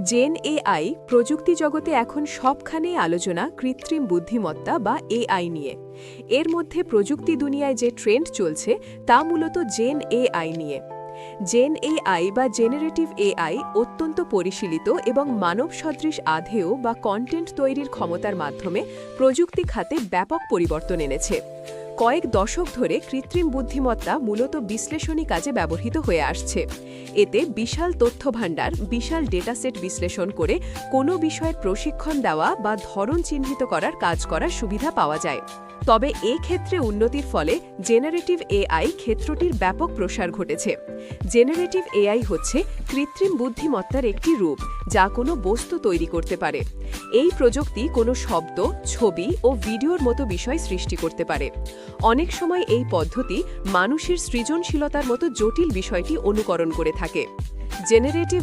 Gen AI প্রযুক্তি জগতে এখন সবখানেই আলোচনা কৃত্রিম বুদ্ধিমত্তা বা এআই নিয়ে। এর মধ্যে প্রযুক্তি দুনিয়ায় যে ট্রেন্ড চলছে তা মূলত জেন এআই নিয়ে। জেন এআই বা জেনারেটিভ এআই অত্যন্ত পরিশীলিত এবং মানব সদৃশ আধেয় বা কন্টেন্ট তৈরির ক্ষমতার মাধ্যমে প্রযুক্তি খাতে ব্যাপক পরিবর্তন এনেছে। কয়েক দশক ধরে কৃত্রিম বুদ্ধিমত্তা মূলত বিশ্লেষণী কাজে ব্যবহৃত হয়ে আসছে। এতে বিশাল তথ্যভাণ্ডার, বিশাল ডেটাসেট বিশ্লেষণ করে কোনো বিষয়ের প্রশিক্ষণ দেওয়া বা ধরন চিহ্নিত করার কাজ করার সুবিধা পাওয়া যায়। তবে এই ক্ষেত্রে উন্নতির ফলে জেনারেটিভ এআই ক্ষেত্রটির ব্যাপক প্রসার ঘটেছে। জেনারেটিভ এআই হচ্ছে কৃত্রিম বুদ্ধিমত্তার একটি রূপ, যা কোনো বস্তু তৈরি করতে পারে। এই প্রযুক্তি কোনো শব্দ, ছবি ও ভিডিওর মতো বিষয় সৃষ্টি করতে পারে। অনেক সময় এই পদ্ধতি মানুষের সৃজনশীলতার মতো জটিল বিষয়টি অনুকরণ করে থাকে। জেনারেটিভ